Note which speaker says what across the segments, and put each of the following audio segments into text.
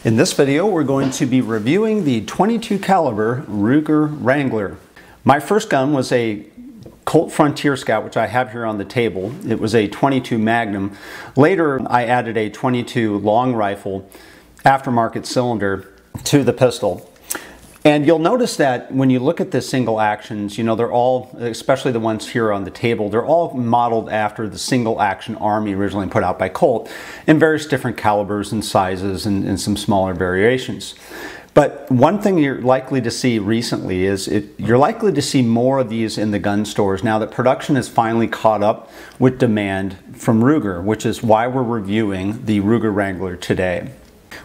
Speaker 1: In this video, we're going to be reviewing the .22 caliber Ruger Wrangler. My first gun was a Colt Frontier Scout, which I have here on the table. It was a .22 Magnum. Later, I added a .22 long rifle aftermarket cylinder to the pistol. And you'll notice that when you look at the single actions, you know, they're all, especially the ones here on the table, they're all modeled after the single action Army originally put out by Colt in various different calibers and sizes and some smaller variations. But one thing you're likely to see recently is you're likely to see more of these in the gun stores now that production has finally caught up with demand from Ruger, which is why we're reviewing the Ruger Wrangler today.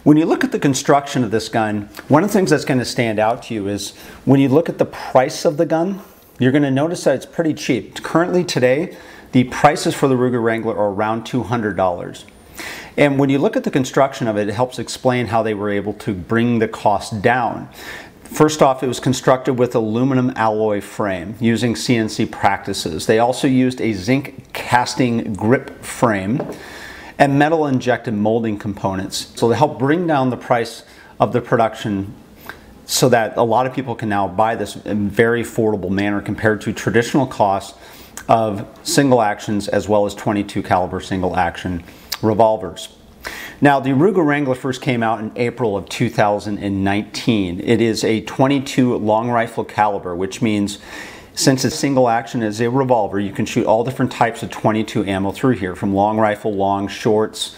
Speaker 1: When you look at the construction of this gun, one of the things that's going to stand out to you is when you look at the price of the gun, you're going to notice that it's pretty cheap. Currently today, the prices for the Ruger Wrangler are around $200. And when you look at the construction of it, it helps explain how they were able to bring the cost down. First off, it was constructed with aluminum alloy frame using CNC practices. They also used a zinc casting grip frame and metal injected molding components. So to help bring down the price of the production so that a lot of people can now buy this in a very affordable manner compared to traditional costs of single actions as well as .22 caliber single action revolvers. Now, the Ruger Wrangler first came out in April of 2019. It is a .22 long rifle caliber, which means since it's single action as a revolver, you can shoot all different types of .22 ammo through here, from long rifle, long, shorts,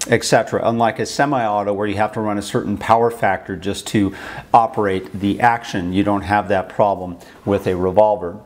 Speaker 1: etc. Unlike a semi-auto where you have to run a certain power factor just to operate the action, you don't have that problem with a revolver.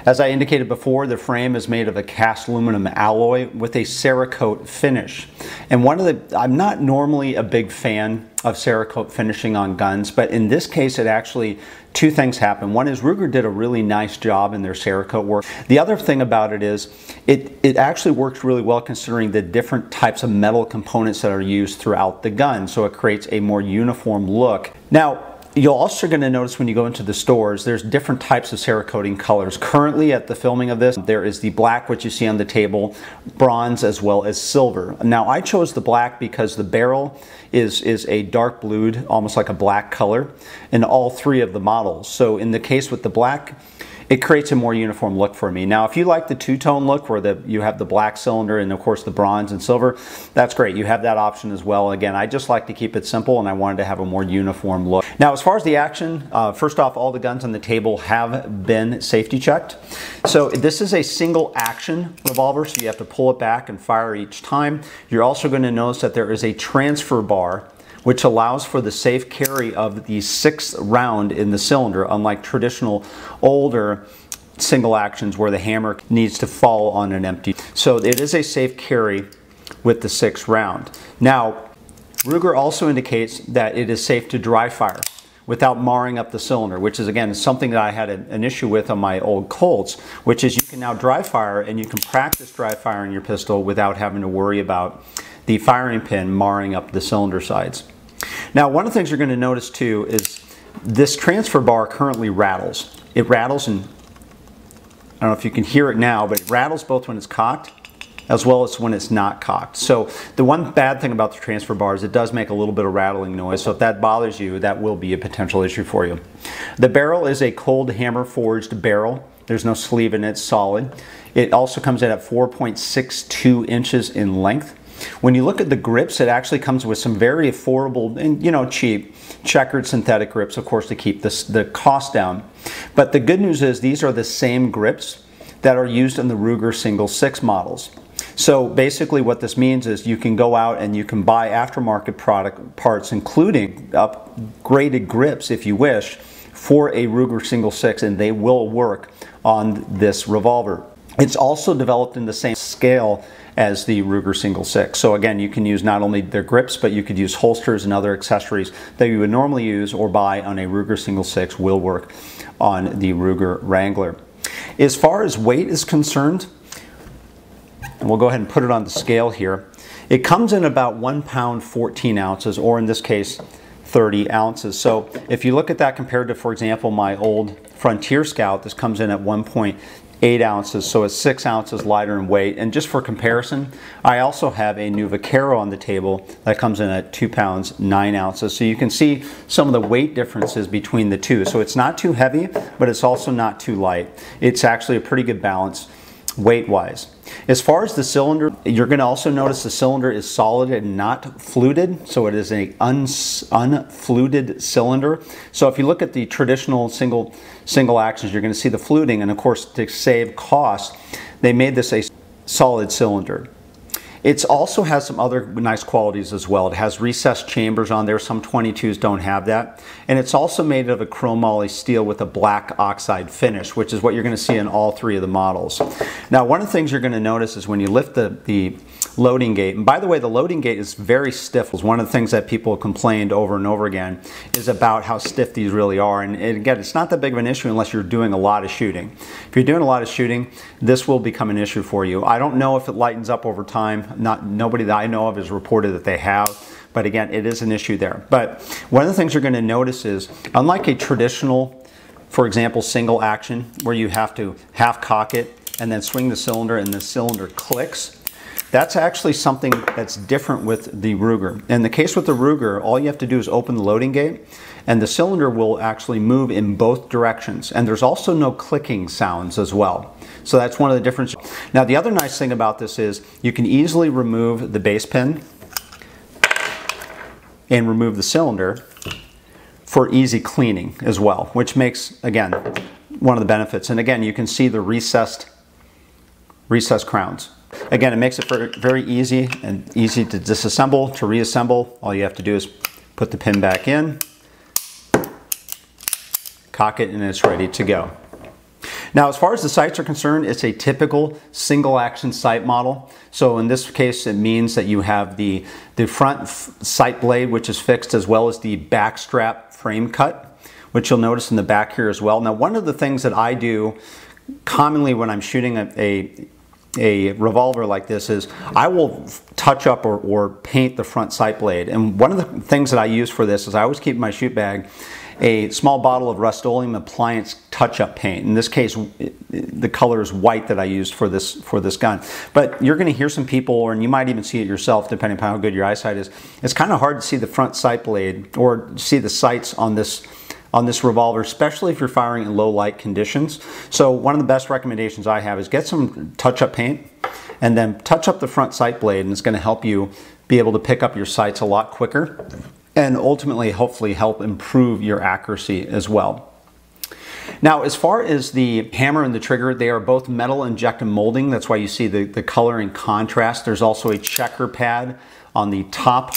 Speaker 1: As I indicated before, the frame is made of a cast aluminum alloy with a Cerakote finish. And I'm not normally a big fan of Cerakote finishing on guns, but in this case it actually, two things happen. One is Ruger did a really nice job in their Cerakote work. The other thing about it is it actually works really well considering the different types of metal components that are used throughout the gun, so it creates a more uniform look. Now, you're also going to notice when you go into the stores, there's different types of Cerakoting colors. Currently at the filming of this, there is the black, which you see on the table, bronze, as well as silver. Now I chose the black because the barrel is a dark blued, almost like a black color, in all three of the models. So in the case with the black, it creates a more uniform look for me. Now, if you like the two-tone look where you have the black cylinder and of course the bronze and silver, that's great. You have that option as well. Again, I just like to keep it simple and I wanted to have a more uniform look. Now, as far as the action, first off, all the guns on the table have been safety checked. So this is a single action revolver, so you have to pull it back and fire each time. You're also going to notice that there is a transfer bar which allows for the safe carry of the 6th round in the cylinder, unlike traditional older single actions where the hammer needs to fall on an empty. So it is a safe carry with the 6th round. Now, Ruger also indicates that it is safe to dry fire without marring up the cylinder, which is again something that I had an issue with on my old Colts, which is you can now dry fire and you can practice dry firing your pistol without having to worry about the firing pin marring up the cylinder sides. Now, one of the things you're going to notice too is this transfer bar currently rattles. It rattles, and I don't know if you can hear it now, but it rattles both when it's cocked as well as when it's not cocked. So the one bad thing about the transfer bar is it does make a little bit of rattling noise, so if that bothers you, that will be a potential issue for you. The barrel is a cold hammer forged barrel. There's no sleeve in it, it's solid. It also comes in at 4.62 inches in length. When you look at the grips, it actually comes with some very affordable and, you know, cheap checkered synthetic grips, of course, to keep the cost down. But the good news is these are the same grips that are used in the Ruger Single 6 models. So basically what this means is you can go out and you can buy aftermarket parts, including upgraded grips if you wish, for a Ruger Single 6, and they will work on this revolver. It's also developed in the same scale as the Ruger Single 6. So again, you can use not only their grips, but you could use holsters and other accessories that you would normally use or buy on a Ruger Single 6 will work on the Ruger Wrangler. As far as weight is concerned, and we'll go ahead and put it on the scale here, it comes in about 1 pound 14 ounces, or in this case 30 ounces. So if you look at that compared to, for example, my old Frontier Scout, this comes in at 1.8 8 ounces, so it's 6 ounces lighter in weight. And just for comparison, I also have a new Vaquero on the table that comes in at 2 pounds 9 ounces. So you can see some of the weight differences between the two. So it's not too heavy, but it's also not too light. It's actually a pretty good balance weight-wise. As far as the cylinder, you're going to also notice the cylinder is solid and not fluted, so it is an unfluted cylinder. So if you look at the traditional single actions, you're going to see the fluting, and of course to save cost, they made this a solid cylinder. It also has some other nice qualities as well. It has recessed chambers on there. Some 22s don't have that. And it's also made of a chromoly steel with a black oxide finish, which is what you're going to see in all 3 of the models. Now, one of the things you're going to notice is when you lift the loading gate, and by the way, the loading gate is very stiff. One of the things that people complained over and over again is about how stiff these really are. And again, it's not that big of an issue unless you're doing a lot of shooting. If you're doing a lot of shooting, this will become an issue for you. I don't know if it lightens up over time. Nobody that I know of has reported that they have, but again, it is an issue there. But one of the things you're going to notice is, unlike a traditional, for example, single action where you have to half cock it and then swing the cylinder and the cylinder clicks, that's actually something that's different with the Ruger. In the case with the Ruger, all you have to do is open the loading gate and the cylinder will actually move in both directions. And there's also no clicking sounds as well. So that's one of the differences. Now, the other nice thing about this is you can easily remove the base pin and remove the cylinder for easy cleaning as well, which makes, again, one of the benefits. And again, you can see the recessed crowns. Again, it makes it very easy and easy to disassemble, to reassemble. All you have to do is put the pin back in, cock it, and it's ready to go. Now, as far as the sights are concerned, it's a typical single action sight model. So in this case, it means that you have the front sight blade, which is fixed, as well as the back strap frame cut, which you'll notice in the back here as well. Now, one of the things that I do commonly when I'm shooting a revolver like this is I will touch up or paint the front sight blade. And one of the things that I use for this is I always keep in my shoot bag a small bottle of Rust-Oleum Appliance touch-up paint. In this case, the color is white that I used for this gun. But you're going to hear some people, and you might even see it yourself, depending upon how good your eyesight is. It's kind of hard to see the front sight blade or see the sights on this revolver, especially if you're firing in low light conditions. So one of the best recommendations I have is get some touch-up paint and then touch up the front sight blade, and it's going to help you be able to pick up your sights a lot quicker and ultimately hopefully help improve your accuracy as well. Now, as far as the hammer and the trigger, they are both metal injection molding. That's why you see the color in contrast. There's also a checker pad on the top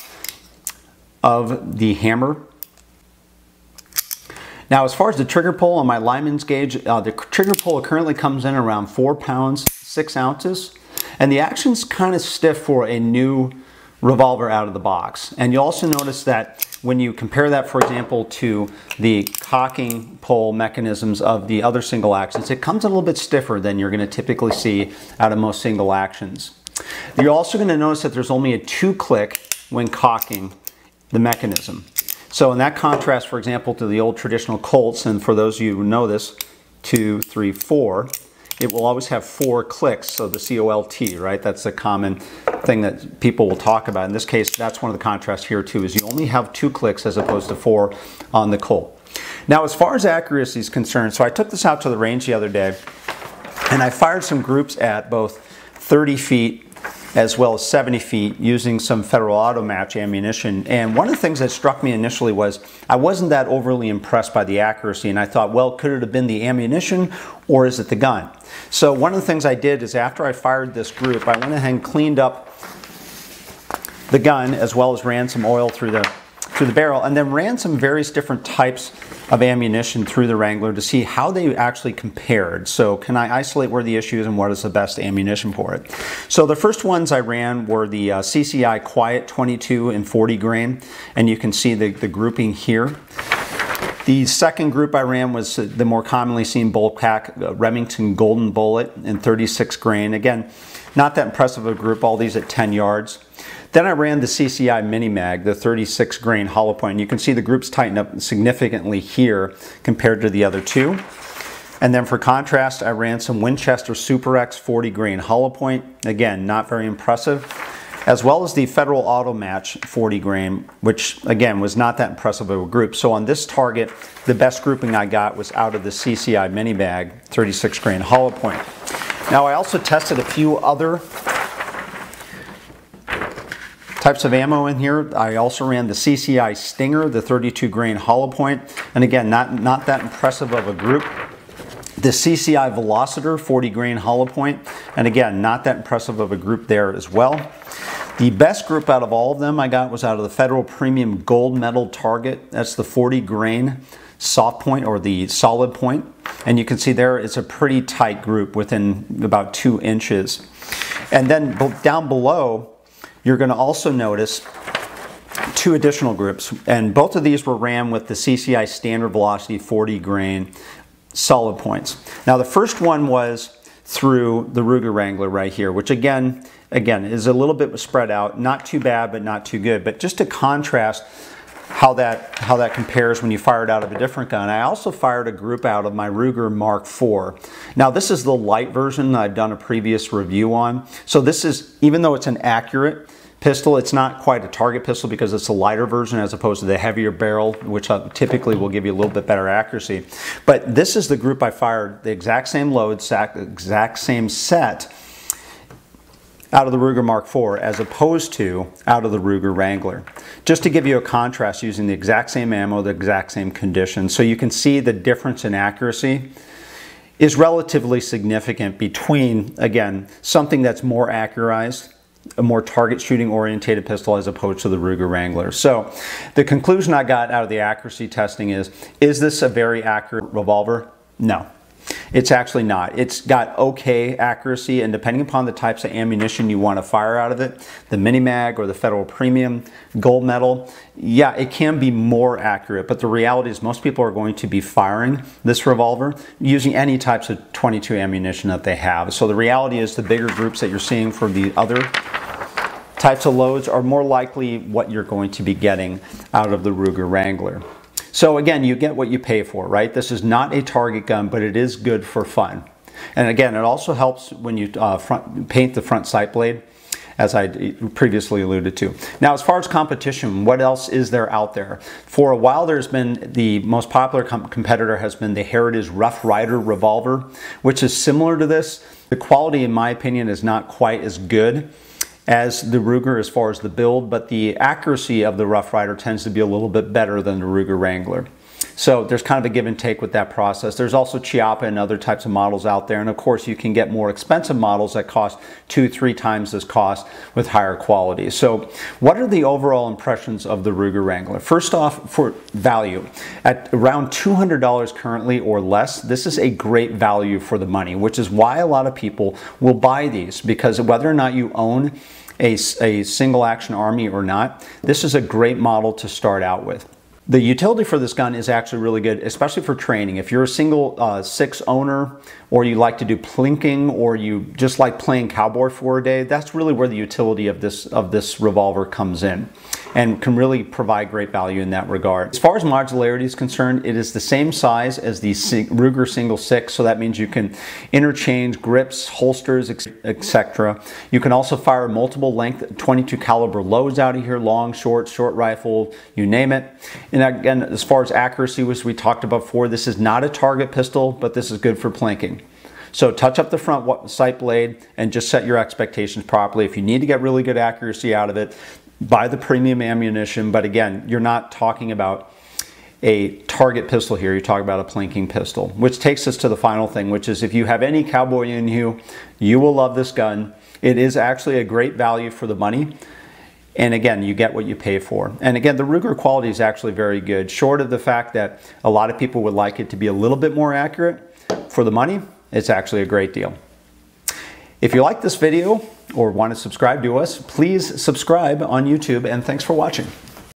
Speaker 1: of the hammer. Now, as far as the trigger pull on my Lyman's gauge, the trigger pull currently comes in around 4 pounds 6 ounces, and the action's kind of stiff for a new revolver out of the box. And you'll also notice that when you compare that, for example, to the cocking pull mechanisms of the other single actions, it comes a little bit stiffer than you're going to typically see out of most single actions. You're also going to notice that there's only a 2-click when cocking the mechanism. So in that contrast, for example, to the old traditional Colts, and for those of you who know this, 2, 3, 4, it will always have 4 clicks, so the C-O-L-T, right? That's the common thing that people will talk about. In this case, that's one of the contrasts here too, is you only have 2 clicks as opposed to 4 on the Colt. Now, as far as accuracy is concerned, so I took this out to the range the other day, and I fired some groups at both 30 feet as well as 70 feet using some Federal Auto Match ammunition. And one of the things that struck me initially was I wasn't that overly impressed by the accuracy, and I thought, well, could it have been the ammunition or is it the gun? So one of the things I did is after I fired this group, I went ahead and cleaned up the gun as well as ran some oil through the barrel, and then ran some various different types of ammunition through the Wrangler to see how they actually compared. So can I isolate where the issue is and what is the best ammunition for it? So the first ones I ran were the Cci Quiet 22 and 40 grain, and you can see the grouping here. The second group I ran was the more commonly seen bolt pack Remington Golden Bullet in 36 grain. Again, not that impressive a group, all these at 10 yards. Then I ran the Cci Mini Mag, the 36 grain hollow point. You can see the groups tighten up significantly here compared to the other two. And then for contrast, I ran some Winchester Super X 40 grain hollow point. Again, not very impressive. As well as the Federal Auto Match 40 grain, which again was not that impressive of a group. So on this target, the best grouping I got was out of the CCI mini bag 36 grain hollow point. Now I also tested a few other types of ammo in here. I also ran the Cci Stinger, the 32 grain hollow point, and again, not that impressive of a group. The Cci Velocitor 40 grain hollow point, and again, not that impressive of a group there as well. The best group out of all of them I got was out of the Federal Premium Gold Medal Target. That's the 40 grain soft point, or the solid point. And you can see there it's a pretty tight group within about 2 inches. And then down below, you're going to also notice 2 additional groups. And both of these were ran with the CCI Standard Velocity 40 grain solid points. Now the first one was through the Ruger Wrangler right here, which again is a little bit spread out, not too bad but not too good. But just to contrast how that compares when you fire it out of a different gun, I also fired a group out of my Ruger Mark IV. Now this is the light version that I've done a previous review on. So this is, even though it's an accurate pistol, it's not quite a target pistol because it's a lighter version as opposed to the heavier barrel, which typically will give you a little bit better accuracy. But this is the group I fired the exact same load, exact same set out of the Ruger Mark IV as opposed to out of the Ruger Wrangler. Just to give you a contrast, using the exact same ammo, the exact same conditions, so you can see the difference in accuracy is relatively significant between, again, something that's more accurized, a more target shooting orientated pistol, as opposed to the Ruger Wrangler. So the conclusion I got out of the accuracy testing is this a very accurate revolver? No. It's actually not. It's got okay accuracy, and depending upon the types of ammunition you want to fire out of it, the mini mag or the Federal Premium Gold Medal, yeah, it can be more accurate, but the reality is most people are going to be firing this revolver using any types of .22 ammunition that they have. So the reality is the bigger groups that you're seeing for the other types of loads are more likely what you're going to be getting out of the Ruger Wrangler. So again, you get what you pay for, right? This is not a target gun, but it is good for fun. And again, it also helps when you paint the front sight blade, as I previously alluded to. Now, as far as competition, what else is there out there? For a while, there's been the most popular competitor has been the Heritage Rough Rider revolver, which is similar to this. The quality, in my opinion, is not quite as good as the Ruger as far as the build, but the accuracy of the Rough Rider tends to be a little bit better than the Ruger Wrangler. So there's kind of a give and take with that process. There's also Chiappa and other types of models out there, and of course you can get more expensive models that cost 2-3 times this cost with higher quality. So what are the overall impressions of the Ruger Wrangler? First off, for value, at around $200 currently or less, this is a great value for the money, which is why a lot of people will buy these, because whether or not you own a single action army or not, this is a great model to start out with. The utility for this gun is actually really good, especially for training. If you're a single 6 owner, or you like to do plinking, or you just like playing cowboy for a day, that's really where the utility of this revolver comes in, and can really provide great value in that regard. As far as modularity is concerned, it is the same size as the Ruger Single 6, so that means you can interchange grips, holsters, etc. You can also fire multiple length .22 caliber loads out of here, long, short rifle, you name it. And again, as far as accuracy, as we talked about before, this is not a target pistol, but this is good for plinking. So touch up the front sight blade and just set your expectations properly. If you need to get really good accuracy out of it, buy the premium ammunition. But again, you're not talking about a target pistol here, you're talking about a plinking pistol. Which takes us to the final thing, which is if you have any cowboy in you, you will love this gun. It is actually a great value for the money. And again, you get what you pay for. And again, the Ruger quality is actually very good, short of the fact that a lot of people would like it to be a little bit more accurate. For the money, it's actually a great deal. If you like this video or want to subscribe to us, please subscribe on YouTube, and thanks for watching.